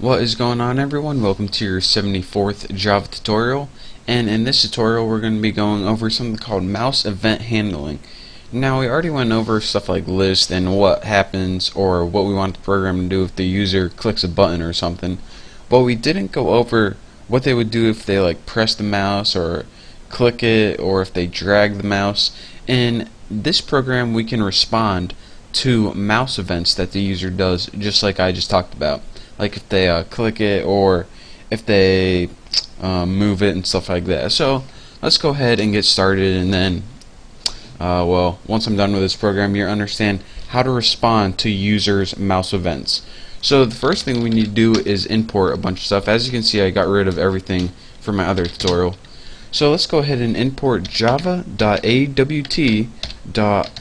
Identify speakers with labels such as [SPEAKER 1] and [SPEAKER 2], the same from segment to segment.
[SPEAKER 1] What is going on, everyone? Welcome to your 74th Java tutorial, and in this tutorial we're going to be going over something called mouse event handling. Now, we already went over stuff like list and what happens or what we want the program to do if the user clicks a button or something, but we didn't go over what they would do if they press the mouse or click it, or if they drag the mouse. In this program we can respond to mouse events that the user does, just like I just talked about. Like if they click it, or if they move it and stuff like that. So let's go ahead and get started, and then once I'm done with this program, you'll understand how to respond to users' mouse events. So the first thing we need to do is import a bunch of stuff. As you can see, I got rid of everything from my other tutorial. So let's go ahead and import java.awt.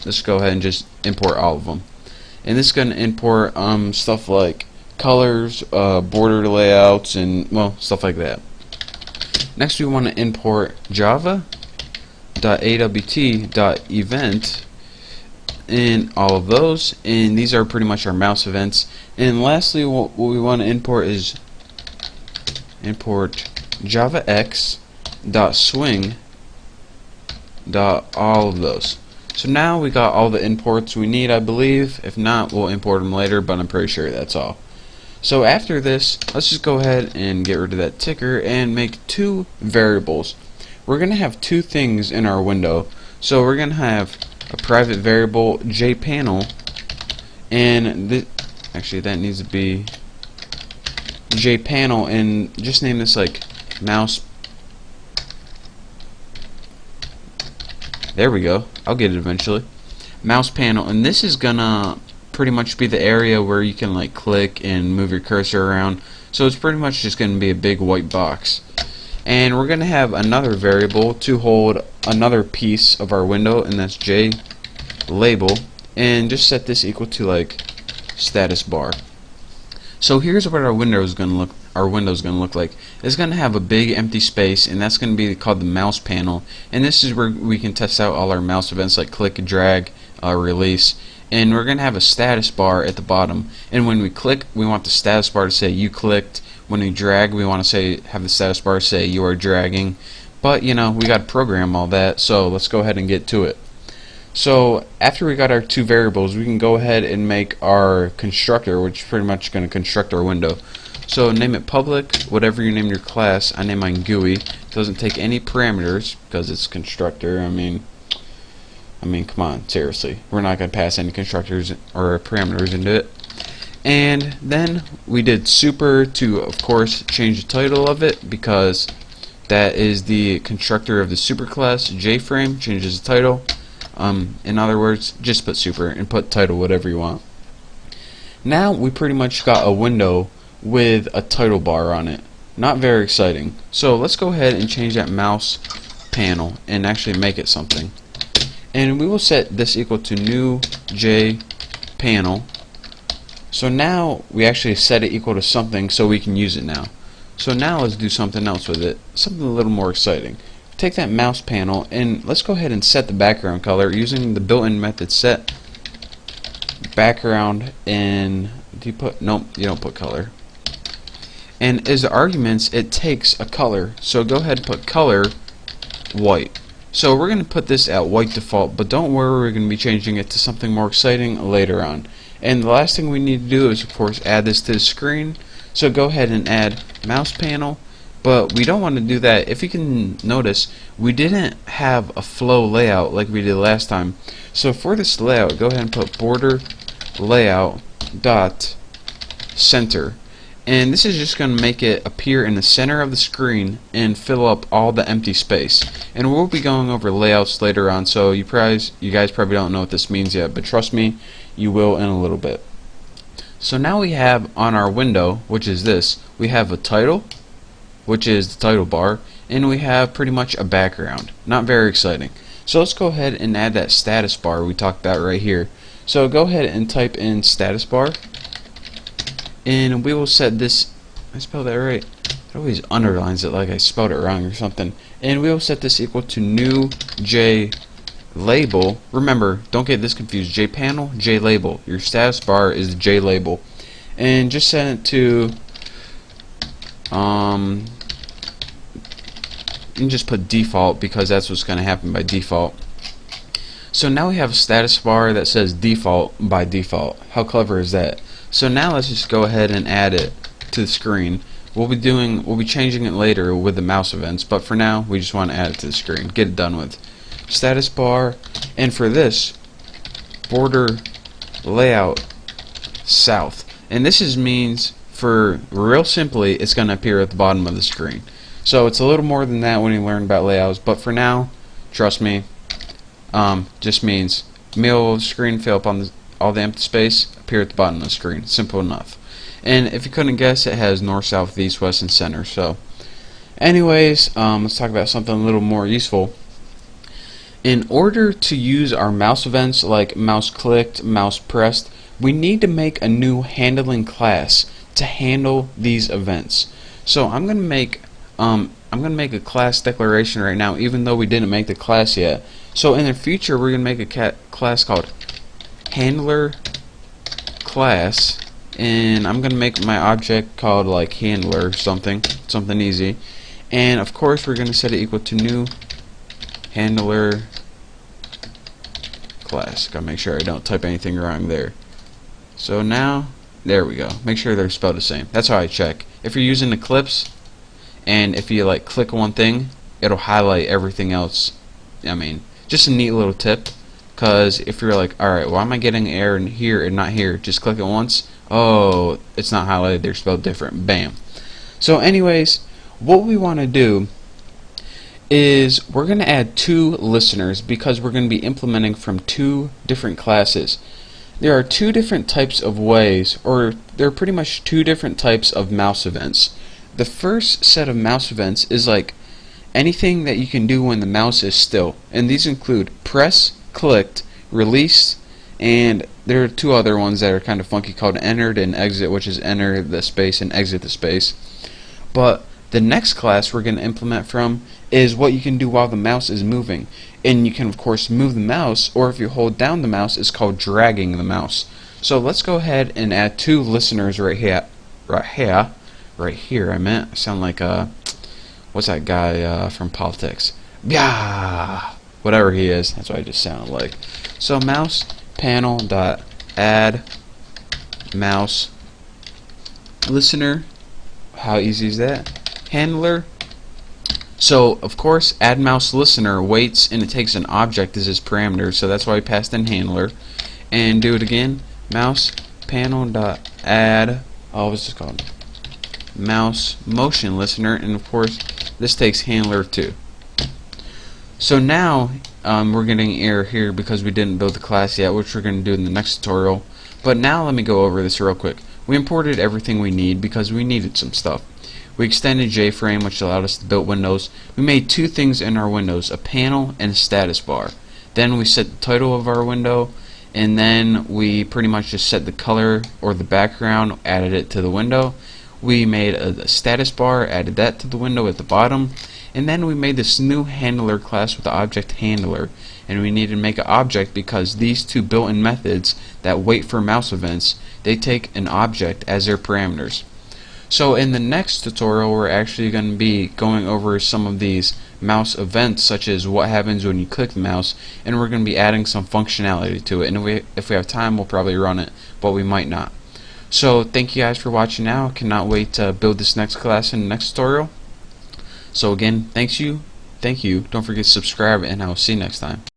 [SPEAKER 1] Let's go ahead and just import all of them. And this is going to import stuff like colors, border layouts, and stuff like that. Next, we want to import java.awt.event in all of those, and these are pretty much our mouse events. And lastly, what we want to import is import javax.swing.all of those. So now we got all the imports we need, I believe. If not, we'll import them later, but I'm pretty sure that's all. So after this, let's just go ahead and get rid of that ticker and make two variables. We're going to have two things in our window. So we're going to have a private variable jpanel, and actually that needs to be jpanel, and just name this like mouse. There we go. I'll get it eventually. Mouse panel, and this is gonna pretty much be the area where you can click and move your cursor around. So it's pretty much just going to be a big white box. And we're going to have another variable to hold another piece of our window, and that's JLabel, and just set this equal to status bar. So here's what our window is going to look. Our window is going to look like. It's going to have a big empty space, and that's going to be called the mouse panel. And this is where we can test out all our mouse events like click, drag, release. And we're going to have a status bar at the bottom, and when we click, we want the status bar to say you clicked. When we drag, we want to have the status bar say you are dragging. But we got to program all that, so let's go ahead and get to it. So after we got our two variables, we can go ahead and make our constructor, which is pretty much going to construct our window. So name it public, whatever you name your class. I name mine GUI. It doesn't take any parameters because it's constructor. I mean, come on, seriously. We're not going to pass any constructors or parameters into it. And then we did super to, of course, change the title of it, because that is the constructor of the super class. JFrame changes the title. In other words, just put super and put title, whatever you want. Now we pretty much got a window with a title bar on it. Not very exciting. So let's go ahead and change that mouse panel and actually make it something. And we will set this equal to new jpanel. So now we actually set it equal to something, so we can use it now. So now let's do something else with it, something a little more exciting. Take that mouse panel and let's go ahead and set the background color using the built-in method set background. And nope, you don't put color. And as the arguments, it takes a color. So go ahead and put color white. So we're going to put this at white default, but don't worry, we're going to be changing it to something more exciting later on. And the last thing we need to do is, of course, add this to the screen. So go ahead and add mouse panel, but we don't want to do that. If you can notice, we didn't have a flow layout like we did last time. So for this layout, go ahead and put border layout dot center. And this is just going to make it appear in the center of the screen and fill up all the empty space. And we'll be going over layouts later on, so you guys probably don't know what this means yet, but trust me, you will in a little bit. So now we have on our window, which is this, we have a title, which is the title bar, and we have pretty much a background. Not very exciting. So let's go ahead and add that status bar we talked about right here. So go ahead and type in status bar. And we will set this, I spelled that right, it always underlines it like I spelled it wrong or something. And we will set this equal to new JLabel. Remember, don't get this confused, JPanel, JLabel. Your status bar is JLabel. And just set it to and just put default because that's what's going to happen by default. So now we have a status bar that says default by default. How clever is that? So now let's just go ahead and add it to the screen. We'll be changing it later with the mouse events, but for now we just want to add it to the screen. Get it done with. Status bar, and for this, border layout south. And this means, for real simply, it's going to appear at the bottom of the screen. So it's a little more than that when you learn about layouts, but for now, trust me, just means middle of the screen, fill up on all the empty space, appear at the bottom of the screen. Simple enough. And if you couldn't guess, it has north, south, east, west, and center. So anyways, let's talk about something a little more useful. In order to use our mouse events like mouse clicked, mouse pressed, we need to make a new handling class to handle these events. So I'm gonna make a class declaration right now, even though we didn't make the class yet. So in the future, we're gonna make a class called handler class, and I'm gonna make my object called like handler something easy. And of course, we're gonna set it equal to new handler class. Gotta make sure I don't type anything wrong there. So now, there we go. Make sure they're spelled the same. That's how I check. If you're using Eclipse, and if you like click one thing, it'll highlight everything else. I mean, just a neat little tip. Because if you're like, alright, why am I getting an error in here and not here? Just click it once. Oh, it's not highlighted. They're spelled different. Bam. So anyways, what we want to do is we're going to add 2 listeners because we're going to be implementing from 2 different classes. There are 2 different types of ways, or there are pretty much 2 different types of mouse events. The first set of mouse events is like anything that you can do when the mouse is still, and these include press, clicked, release, and there are 2 other ones that are kind of funky called entered and exit, which is enter the space and exit the space. But the next class we're going to implement from is what you can do while the mouse is moving. And you can of course move the mouse, or if you hold down the mouse, it's called dragging the mouse. So let's go ahead and add 2 listeners right here. I sound like what's that guy from politics? Yeah, whatever he is. That's what I just sounded like. So mouse panel dot add mouse listener. How easy is that? Handler. So of course add mouse listener waits and it takes an object as its parameter, so that's why we passed in handler. And do it again. Mouse panel dot add what's this called? Mouse motion listener, and of course this takes handler too. So now we're getting an error here because we didn't build the class yet, which we're going to do in the next tutorial. But now let me go over this real quick. We imported everything we need because we needed some stuff. We extended JFrame, which allowed us to build windows. We made 2 things in our windows, a panel and a status bar. Then we set the title of our window, and then we pretty much just set the color or the background, added it to the window. We made a status bar, added that to the window at the bottom, and then we made this new handler class with the object handler. And we needed to make an object because these 2 built-in methods that wait for mouse events, they take an object as their parameters. So in the next tutorial, we're actually going to be going over some of these mouse events, such as what happens when you click the mouse, and we're going to be adding some functionality to it. And if we have time, we'll probably run it, but we might not. So thank you guys for watching now. Cannot wait to build this next class in the next tutorial. So again, thank you. Don't forget to subscribe, and I'll see you next time.